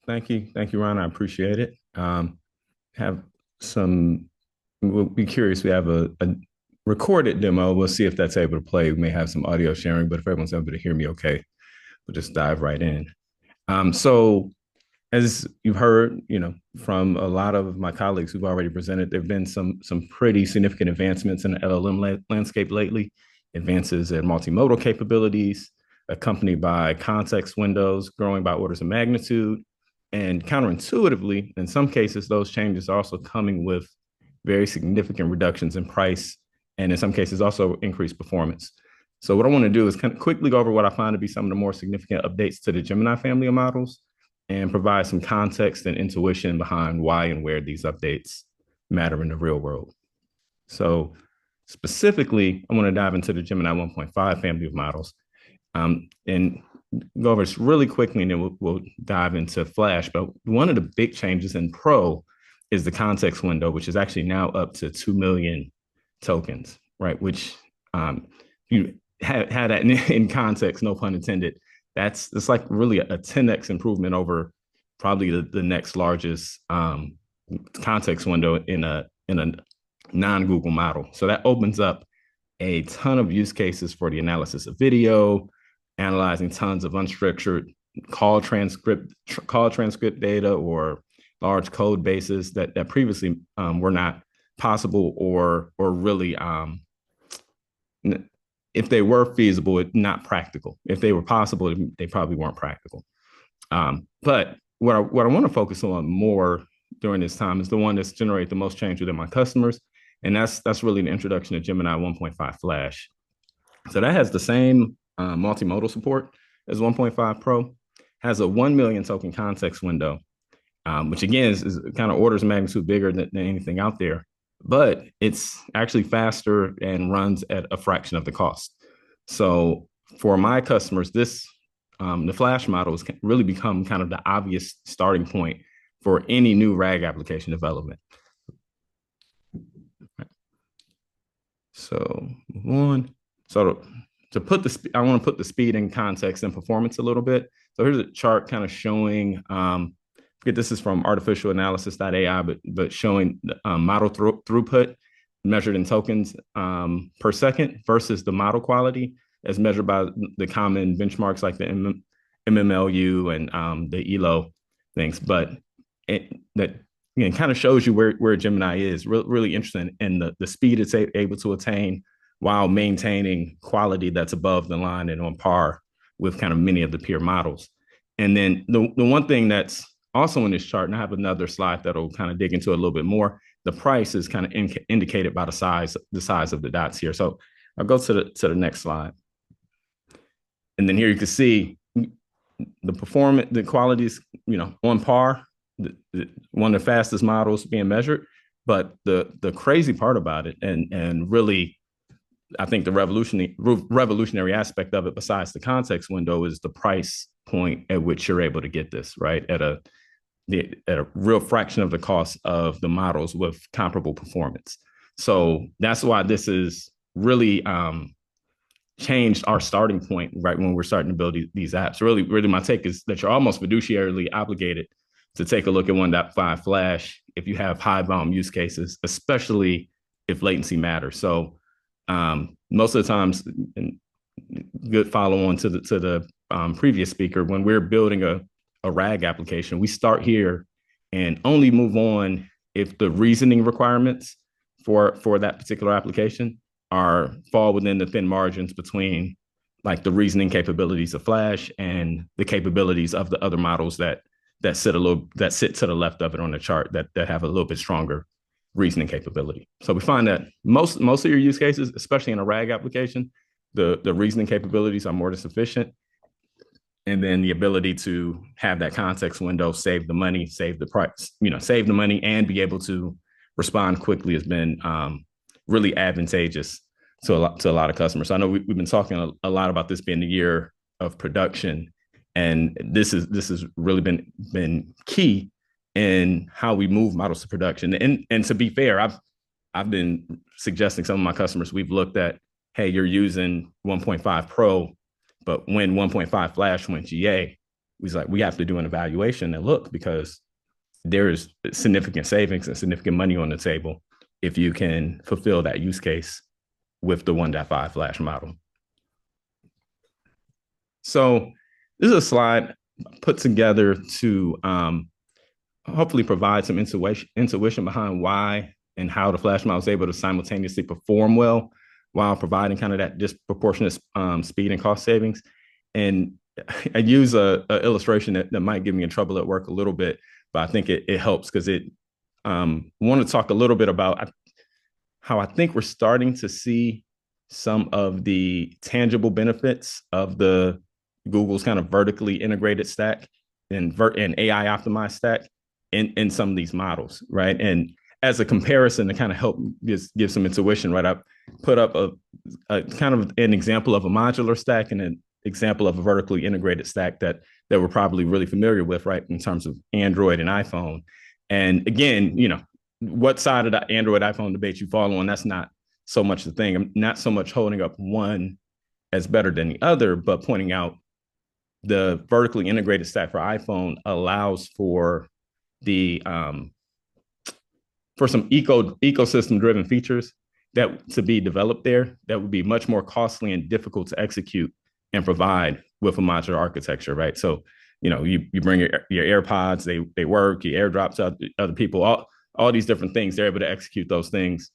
Thank you, Ron. I appreciate it. Have some. We'll be curious. We have a recorded demo. We'll see if that's able to play. We may have some audio sharing, but if everyone's able to hear me, okay, we'll just dive right in. So as you've heard, from a lot of my colleagues who've already presented, there've been some pretty significant advancements in the LLM landscape lately. Advances in multimodal capabilities, accompanied by context windows growing by orders of magnitude. And counterintuitively, in some cases, those changes are also coming with very significant reductions in price, and in some cases, also increased performance. So, what I want to do is kind of quickly go over what I find to be some of the more significant updates to the Gemini family of models and provide some context and intuition behind why and where these updates matter in the real world. So, specifically, I want to dive into the Gemini 1.5 family of models and go over this really quickly, and then we'll dive into Flash. But one of the big changes in Pro is the context window, which is actually now up to 2 million tokens, right? Which you had that in context, no pun intended. It's like really a 10x improvement over probably the next largest context window in a non-Google model. So that opens up a ton of use cases for the analysis of video, analyzing tons of unstructured call transcript data or large code bases that previously were not possible or really if they were feasible, not practical. If they were possible, they probably weren't practical. But what I want to focus on more during this time is the one that's generated the most change within my customers, and that's really the introduction of Gemini 1.5 Flash. So that has the same multimodal support as 1.5 Pro, has a 1 million token context window, which again is kind of orders of magnitude bigger than anything out there, but it's actually faster and runs at a fraction of the cost. So for my customers, the Flash model has really become kind of the obvious starting point for any new RAG application development. So move on. So I want to put the speed in context and performance a little bit. So here's a chart kind of showing, this is from artificialanalysis.ai, but showing model throughput measured in tokens per second versus the model quality as measured by the common benchmarks like the MMLU and the ELO things. But that kind of shows you where Gemini is. Really interesting in the speed it's able to attain while maintaining quality that's above the line and on par with kind of many of the peer models. And then the one thing that's also in this chart, and I have another slide that'll kind of dig into it a little bit more, the price is kind of indicated by the size of the dots here. So I'll go to the next slide. And then here you can see the performance, the quality is, on par, one of the fastest models being measured. But the crazy part about it, and really, I think the revolutionary aspect of it, besides the context window, is the price point at which you're able to get this, right? At a real fraction of the cost of the models with comparable performance. So that's why this is really changed our starting point, right, when we're starting to build these apps. Really, my take is that you're almost fiduciarily obligated to take a look at 1.5 Flash if you have high volume use cases, especially if latency matters. So most of the times, and good follow on to the previous speaker, when we're building a RAG application, we start here and only move on if the reasoning requirements for that particular application fall within the thin margins between like the reasoning capabilities of Flash and the capabilities of the other models that sit to the left of it on the chart that have a little bit stronger reasoning capability. So we find that most of your use cases, especially in a RAG application, the reasoning capabilities are more than sufficient. And then the ability to have that context window, save the money, save the price, save the money and be able to respond quickly has been really advantageous to a lot of customers. So I know we've been talking a lot about this being the year of production, and this has really been key in how we move models to production. And to be fair, I've been suggesting some of my customers, we've looked at, hey, you're using 1.5 Pro, but when 1.5 Flash went GA, we have to do an evaluation and look, because there is significant savings and significant money on the table if you can fulfill that use case with the 1.5 Flash model. So this is a slide put together to hopefully provide some intuition behind why and how the Flash model is able to simultaneously perform well while providing kind of that disproportionate speed and cost savings. And I use a illustration that might get me in trouble at work a little bit, but I think it helps, because it want to talk a little bit about how I think we're starting to see some of the tangible benefits of the Google's kind of vertically integrated stack and AI optimized stack in some of these models, right? And as a comparison to kind of help give some intuition, right, I put up a kind of an example of a modular stack and an example of a vertically integrated stack that we're probably really familiar with, right, in terms of Android and iPhone. And again, you know, what side of the Android iPhone debate you follow on, that's not so much the thing. I'm not so much holding up one as better than the other, but pointing out the vertically integrated stack for iPhone allows for the for some ecosystem driven features that to be developed there that would be much more costly and difficult to execute and provide with a modular architecture, right? So, you know, you bring your AirPods, they work, you airdrop to other people, all these different things. They're able to execute those things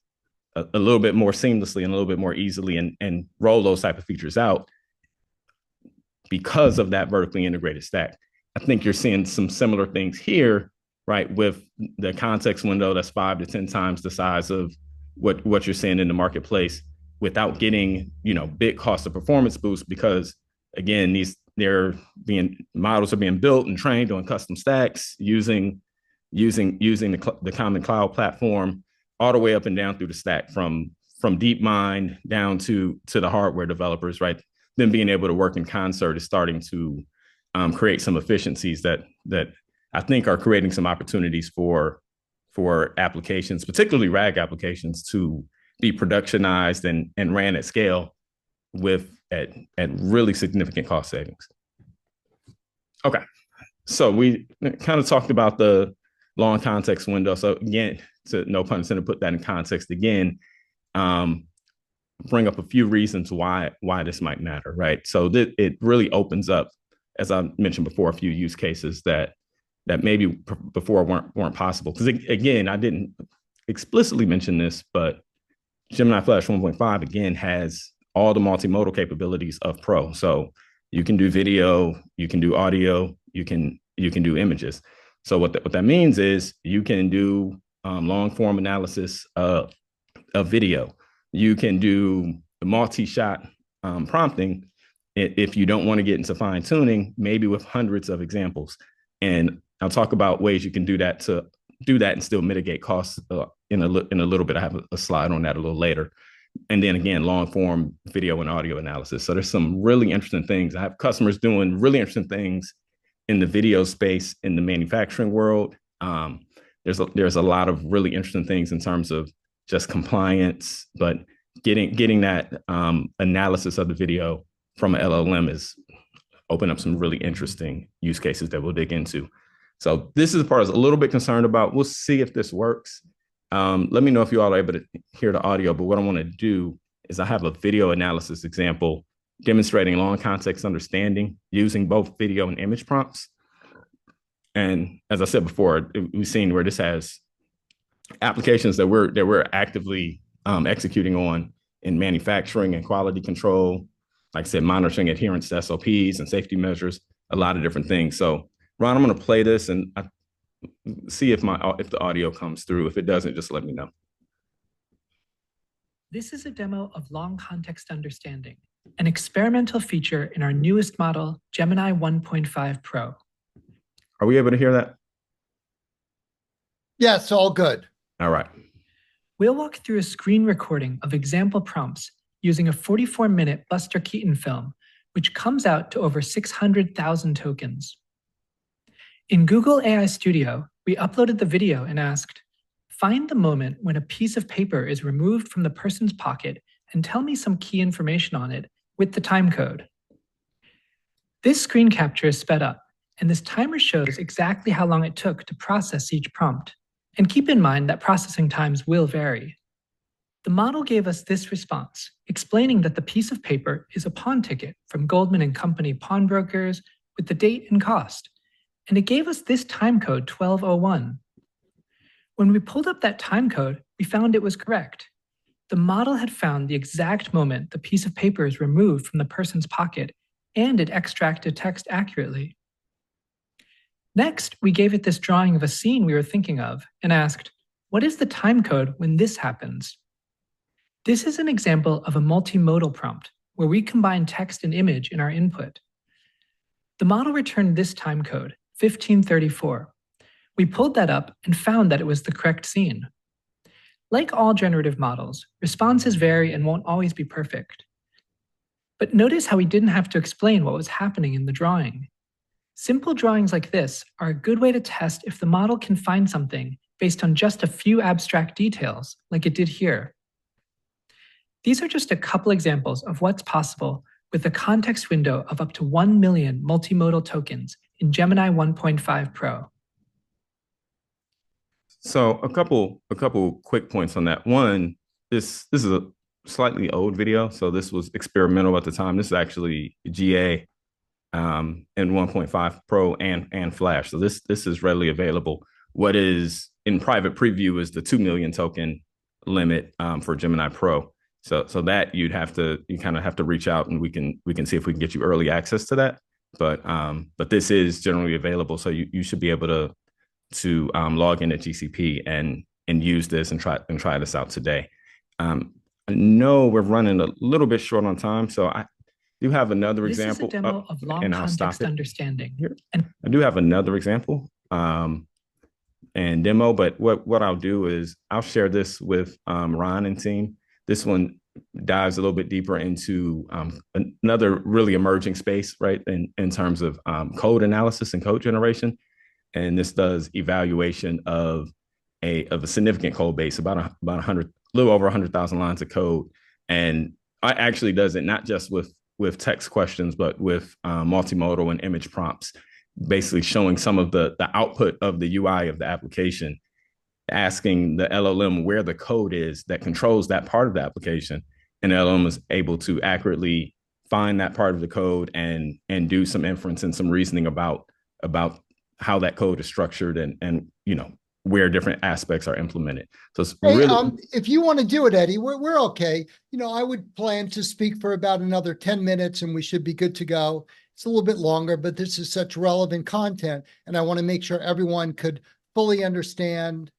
a little bit more seamlessly and a little bit more easily, and roll those type of features out because of that vertically integrated stack. I think you're seeing some similar things here, right, with the context window that's 5 to 10 times the size of what you're seeing in the marketplace, without getting, you know, big cost of performance boost, because again, models are being built and trained on custom stacks using the common cloud platform all the way up and down through the stack, from DeepMind down to the hardware developers, right? Them being able to work in concert is starting to create some efficiencies that I think are creating some opportunities for applications, particularly RAG applications, to be productionized and ran at scale at really significant cost savings. Okay, so we kind of talked about the long context window. So again, to no pun intended, put that in context again, bring up a few reasons why this might matter, right? So it really opens up, as I mentioned before, a few use cases that maybe before weren't possible. Because again, I didn't explicitly mention this, but Gemini Flash 1.5 again has all the multimodal capabilities of Pro. So you can do video, you can do audio, you can do images. So what that means is you can do long form analysis of video. You can do multi-shot prompting if you don't want to get into fine tuning, maybe with hundreds of examples. And I'll talk about ways you can do that and still mitigate costs in a little bit. I have a slide on that a little later. And then again, long form video and audio analysis. So there's some really interesting things. I have customers doing really interesting things in the video space, in the manufacturing world. There's a lot of really interesting things in terms of just compliance, but getting that analysis of the video from an LLM is open up some really interesting use cases that we'll dig into. So this is the part I was a little bit concerned about. We'll see if this works. Let me know if you all are able to hear the audio, but what I want to do is I have a video analysis example demonstrating long context understanding using both video and image prompts. And as I said before, we've seen where this has applications that we're actively executing on in manufacturing and quality control, like I said, monitoring adherence to SOPs and safety measures, a lot of different things. So Ron, I'm going to play this and see if the audio comes through. If it doesn't, just let me know. This is a demo of long context understanding, an experimental feature in our newest model, Gemini 1.5 Pro. Are we able to hear that? Yes, all good. All right. We'll walk through a screen recording of example prompts using a 44-minute Buster Keaton film, which comes out to over 600,000 tokens. In Google AI Studio, we uploaded the video and asked, find the moment when a piece of paper is removed from the person's pocket and tell me some key information on it with the time code. This screen capture is sped up, and this timer shows exactly how long it took to process each prompt. And keep in mind that processing times will vary. The model gave us this response, explaining that the piece of paper is a pawn ticket from Goldman and Company pawnbrokers with the date and cost, and it gave us this timecode 1201. When we pulled up that timecode, we found it was correct. The model had found the exact moment the piece of paper is removed from the person's pocket, and it extracted text accurately. Next, we gave it this drawing of a scene we were thinking of and asked, what is the timecode when this happens? This is an example of a multimodal prompt, where we combine text and image in our input. The model returned this timecode, 1534. We pulled that up and found that it was the correct scene. Like all generative models, responses vary and won't always be perfect. But notice how we didn't have to explain what was happening in the drawing. Simple drawings like this are a good way to test if the model can find something based on just a few abstract details, like it did here. These are just a couple examples of what's possible with a context window of up to 1 million multimodal tokens in Gemini 1.5 Pro. So a couple quick points on that. One, this is a slightly old video, so this was experimental at the time. This is actually GA in 1.5 Pro and Flash. So this is readily available. What is in private preview is the 2 million token limit for Gemini Pro. So that you kind of have to reach out, and we can see if we can get you early access to that. But this is generally available, so you should be able to log in at GCP and use this and try this out today. I know we're running a little bit short on time, so I do have another example. This is a demo of long context understanding. Here. I do have another example and demo, but what I'll do is I'll share this with Ron and team. This one dives a little bit deeper into another really emerging space, right, in terms of code analysis and code generation. And this does evaluation of a significant code base, about 100, a little over 100,000 lines of code. And it actually does it not just with text questions, but with multimodal and image prompts, basically showing some of the output of the UI of the application, asking the LLM where the code is that controls that part of the application. And the LLM is able to accurately find that part of the code and do some inference and some reasoning about how that code is structured and where different aspects are implemented. So it's really if you want to do it, Eddie, we're okay. I would plan to speak for about another 10 minutes and we should be good to go. It's a little bit longer, but this is such relevant content, and I want to make sure everyone could fully understand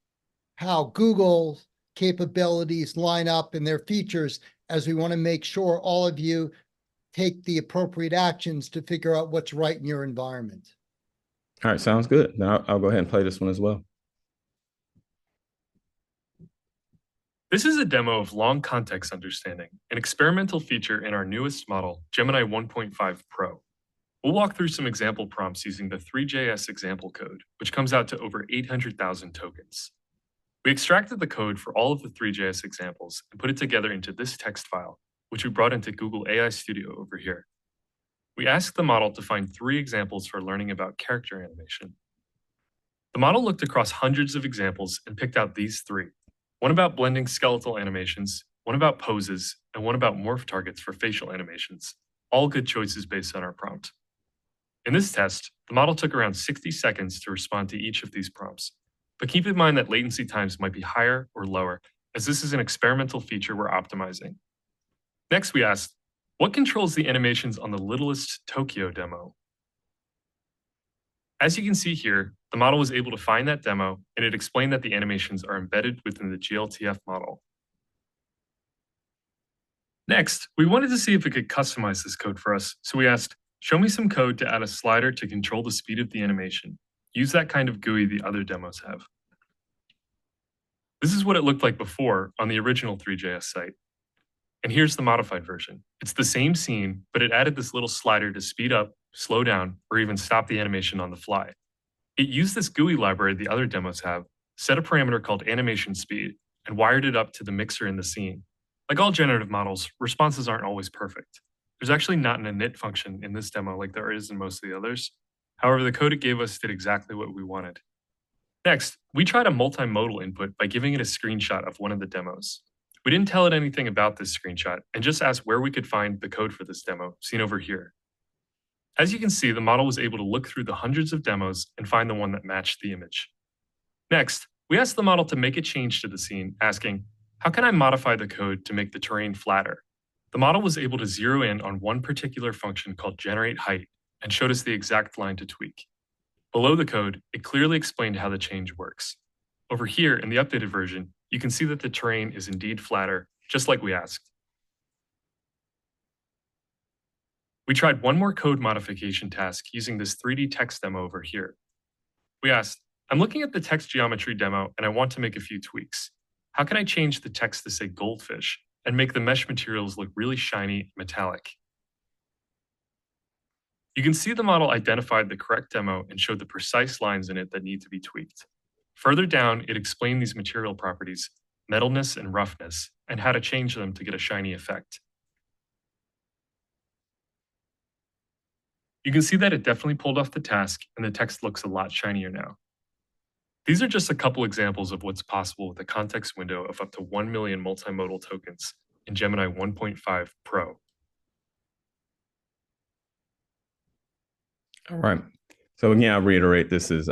how Google's capabilities line up and their features, as we want to make sure all of you take the appropriate actions to figure out what's right in your environment. All right, sounds good. Now I'll go ahead and play this one as well. This is a demo of long context understanding, an experimental feature in our newest model, Gemini 1.5 Pro. We'll walk through some example prompts using the Three.js example code, which comes out to over 800,000 tokens. We extracted the code for all of the Three.js examples and put it together into this text file, which we brought into Google AI Studio over here. We asked the model to find 3 examples for learning about character animation. The model looked across hundreds of examples and picked out these 3. One about blending skeletal animations, one about poses, and one about morph targets for facial animations. All good choices based on our prompt. In this test, the model took around 60 seconds to respond to each of these prompts. But keep in mind that latency times might be higher or lower, as this is an experimental feature we're optimizing. Next, we asked, what controls the animations on the Littlest Tokyo demo? As you can see here, the model was able to find that demo, and it explained that the animations are embedded within the GLTF model. Next, we wanted to see if it could customize this code for us, so we asked, show me some code to add a slider to control the speed of the animation. Use that kind of GUI the other demos have. This is what it looked like before on the original Three.js site. And here's the modified version. It's the same scene, but it added this little slider to speed up, slow down, or even stop the animation on the fly. It used this GUI library the other demos have, set a parameter called animation speed, and wired it up to the mixer in the scene. Like all generative models, responses aren't always perfect. There's actually not an init function in this demo like there is in most of the others. However, the code it gave us did exactly what we wanted. Next, we tried a multimodal input by giving it a screenshot of one of the demos. We didn't tell it anything about this screenshot and just asked where we could find the code for this demo, seen over here. As you can see, the model was able to look through the hundreds of demos and find the one that matched the image. Next, we asked the model to make a change to the scene, asking, how can I modify the code to make the terrain flatter? The model was able to zero in on one particular function called generate height and showed us the exact line to tweak. Below the code, it clearly explained how the change works. Over here in the updated version, you can see that the terrain is indeed flatter, just like we asked. We tried one more code modification task using this 3D text demo over here. We asked, I'm looking at the text geometry demo and I want to make a few tweaks. How can I change the text to say goldfish and make the mesh materials look really shiny and metallic? You can see the model identified the correct demo and showed the precise lines in it that need to be tweaked. Further down, it explained these material properties, metalness and roughness, and how to change them to get a shiny effect. You can see that it definitely pulled off the task and the text looks a lot shinier now. These are just a couple examples of what's possible with a context window of up to 1 million multimodal tokens in Gemini 1.5 Pro. All right. So again, I'll reiterate, this is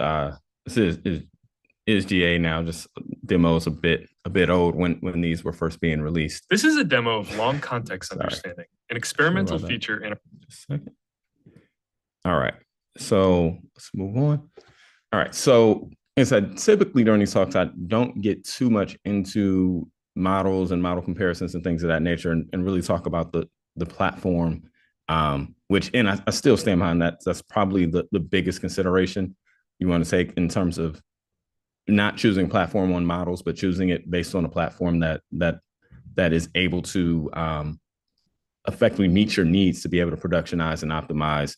GA now. Just demos a bit old when these were first being released. This is a demo of long context understanding, an experimental feature in just a second. All right. So let's move on. All right. So as I said, typically during these talks, I don't get too much into models and model comparisons and things of that nature, and really talk about the platform, which, and I still stand behind that. That's probably the biggest consideration you want to take in terms of not choosing platform on models, but choosing it based on a platform that is able to effectively meet your needs to be able to productionize and optimize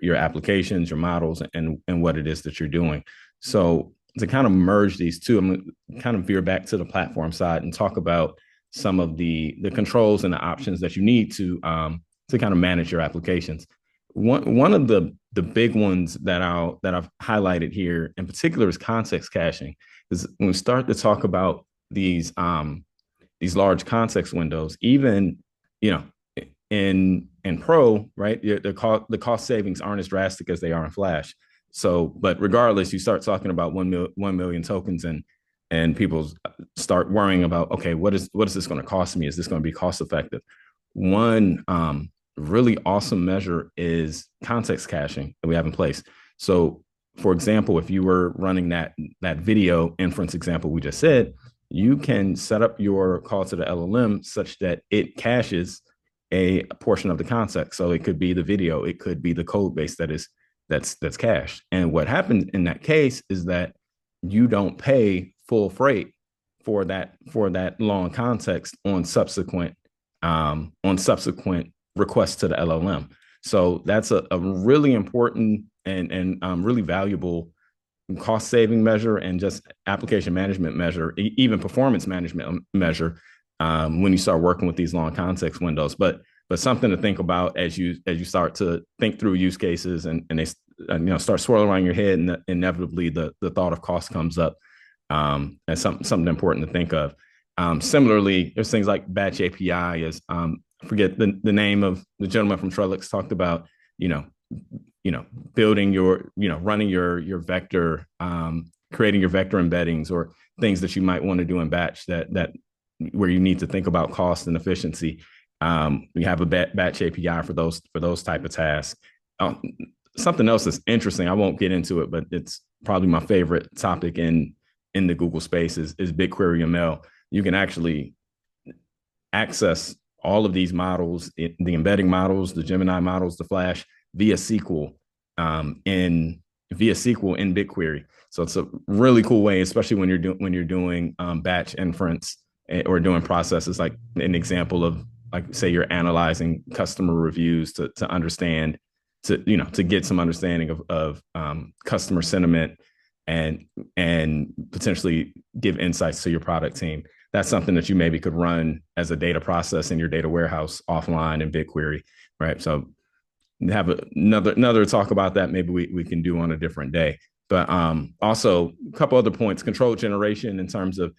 your applications, your models, and what it is that you're doing. So to kind of merge these two, I'm going to kind of veer back to the platform side and talk about some of the controls and the options that you need to kind of manage your applications. One of the big ones that I've highlighted here in particular is context caching. Is when we start to talk about these large context windows, even in Pro, right? The cost savings aren't as drastic as they are in Flash. So, but regardless, you start talking about 1 million tokens, and people start worrying about, okay, what is this going to cost me? Is this going to be cost effective? One really awesome measure is context caching that we have in place. So, for example, if you were running that video inference example we just said, you can set up your call to the LLM such that it caches a portion of the context. So it could be the video, it could be the code base that's cached. And what happens in that case is that you don't pay full freight for that long context on subsequent requests to the LLM. So that's a really important and really valuable cost saving measure, and just application management measure, even performance management measure, when you start working with these long context windows. But something to think about as you start to think through use cases and they start swirling around your head, and inevitably the thought of cost comes up as something important to think of. Similarly, there's things like batch API. As forget the name of the gentleman from Trellix talked about, building running your vector, creating your vector embeddings, or things that you might want to do in batch that where you need to think about cost and efficiency. We have a batch API for those type of tasks. Something else that's interesting, I won't get into it, but it's probably my favorite topic in the Google space is BigQuery ML. You can actually access all of these models, the embedding models, the Gemini models, the Flash, via SQL in BigQuery. So it's a really cool way, especially when you're doing batch inference or doing processes, like an example of, like, say you're analyzing customer reviews to understand, to get some understanding of customer sentiment and potentially give insights to your product team. That's something that you maybe could run as a data process in your data warehouse offline in BigQuery, right? So have another talk about that. Maybe we can do on a different day. But also a couple other points, controlled generation in terms of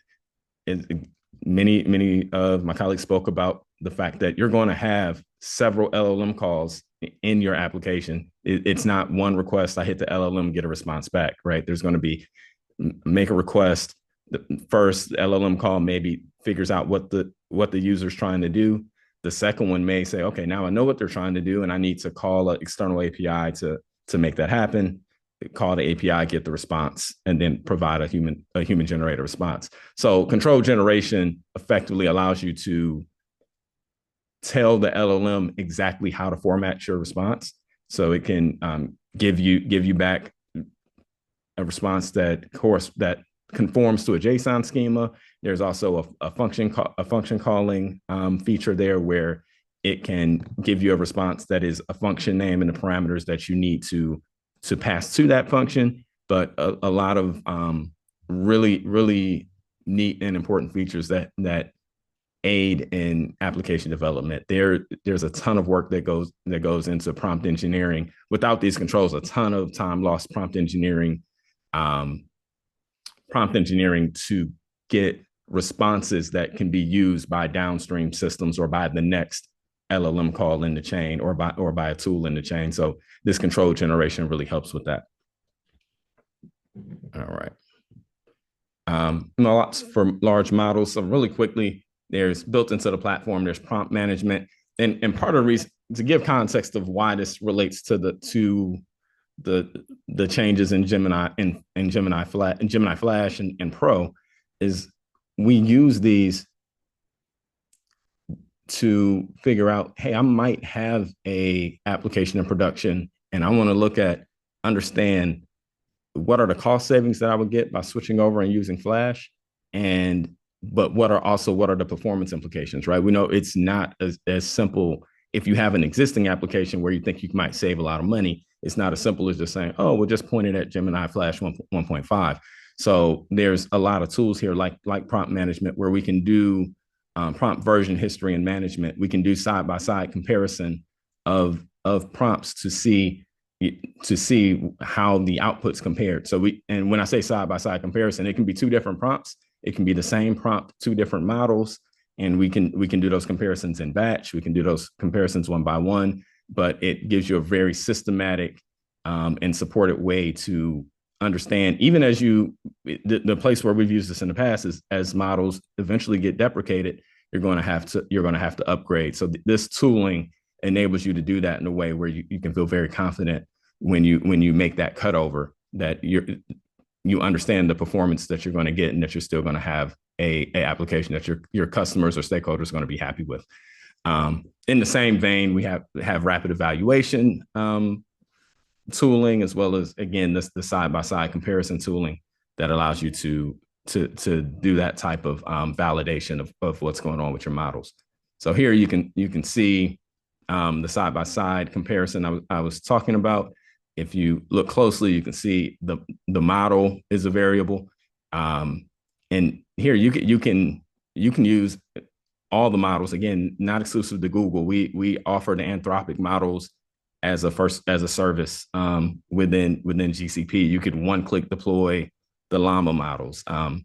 many of my colleagues spoke about the fact that you're going to have several LLM calls in your application. It's not one request, I hit the LLM, get a response back, right? There's going to be make a request. The first LLM call maybe figures out what the user's trying to do. The second one may say, okay, now I know what they're trying to do, and I need to call an external API to make that happen. Call the API, get the response, and then provide a human generated response. So control generation effectively allows you to tell the LLM exactly how to format your response. So it can give you back a response that conforms to a JSON schema. There's also a function calling feature there where it can give you a response that is a function name and the parameters that you need to pass to that function. But a lot of really neat and important features that aid in application development. There's a ton of work that goes into prompt engineering. Without these controls, a ton of time lost prompt engineering to get responses that can be used by downstream systems or by the next LLM call in the chain or by a tool in the chain. So this control generation really helps with that. All right. Lots for large models. So really quickly, there's built into the platform, there's prompt management. And part of the reason, to give context of why this relates to the changes in Gemini and Gemini Flash and Pro, is we use these to figure out, hey, I might have a application in production and I want to understand what are the cost savings that I would get by switching over and using Flash, but what are the performance implications, right? We know it's not as simple. If you have an existing application where you think you might save a lot of money, it's not as simple as just saying, oh, we'll just point it at Gemini Flash 1.5. So there's a lot of tools here like prompt management where we can do prompt version history and management. We can do side-by-side comparison of prompts to see how the outputs compared. So and when I say side-by-side comparison, it can be two different prompts. It can be the same prompt, two different models, and we can do those comparisons in batch. We can do those comparisons one by one, but it gives you a very systematic and supported way to understand, even as the place where we've used this in the past is as models eventually get deprecated, you're going to have to upgrade. So this tooling enables you to do that in a way where you can feel very confident when you make that cutover, that you understand the performance that you're going to get and that you're still going to have a application that your customers or stakeholders are going to be happy with. In the same vein, we have rapid evaluation tooling, as well as, again, the side-by-side comparison tooling that allows you to do that type of validation of what's going on with your models. So here you can see the side-by-side comparison I was talking about. If you look closely, you can see the model is a variable, and here you can use all the models. Again, not exclusive to Google. We offer the Anthropic models as a service within GCP. You could one-click deploy the Llama models, the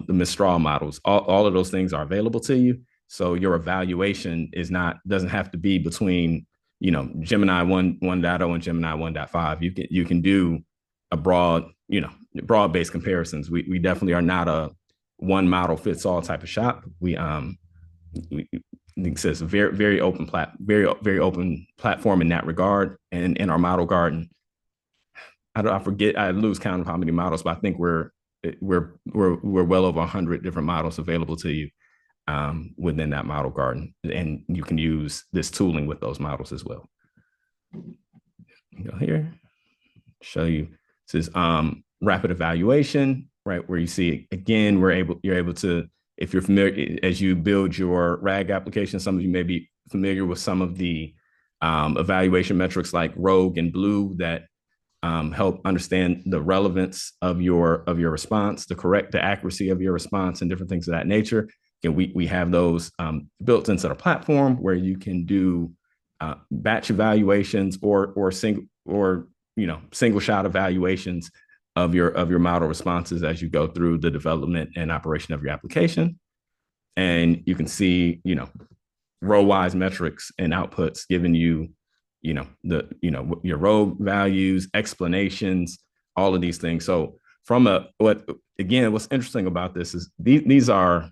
Mistral models. All of those things are available to you. So your evaluation doesn't have to be between Gemini 1.0 and Gemini 1.5. You can do a broad-based comparisons. We definitely are not a one model fits all type of shop. We it's a very open platform in that regard. And in our model garden, I lose count of how many models, but I think we're well over 100 different models available to you within that model garden, and you can use this tooling with those models as well. Go here, show you. This is rapid evaluation, right? Where you see, again, you're able to, if you're familiar, as you build your RAG application, some of you may be familiar with some of the evaluation metrics like Rogue and Blue that help understand the relevance of your response, the accuracy of your response, and different things of that nature. And we have those built into the platform where you can do batch evaluations or single shot evaluations of your model responses as you go through the development and operation of your application. And you can see, row-wise metrics and outputs giving you, your row values, explanations, all of these things. So what's interesting about this is these are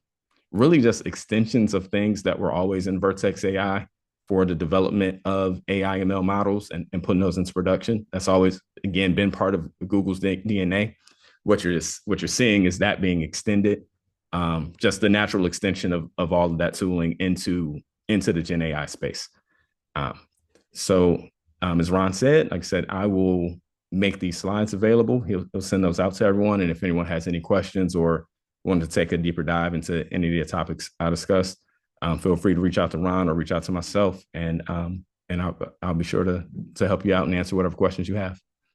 really just extensions of things that were always in Vertex AI for the development of AI ML models and putting those into production. That's always, again, been part of Google's DNA. What you're seeing is that being extended, just the natural extension of all of that tooling into the Gen AI space. So as Ron said, like I said, I will make these slides available. He'll send those out to everyone. And if anyone has any questions or wanted to take a deeper dive into any of the topics I discussed, feel free to reach out to Ron or reach out to myself, and I'll be sure to help you out and answer whatever questions you have.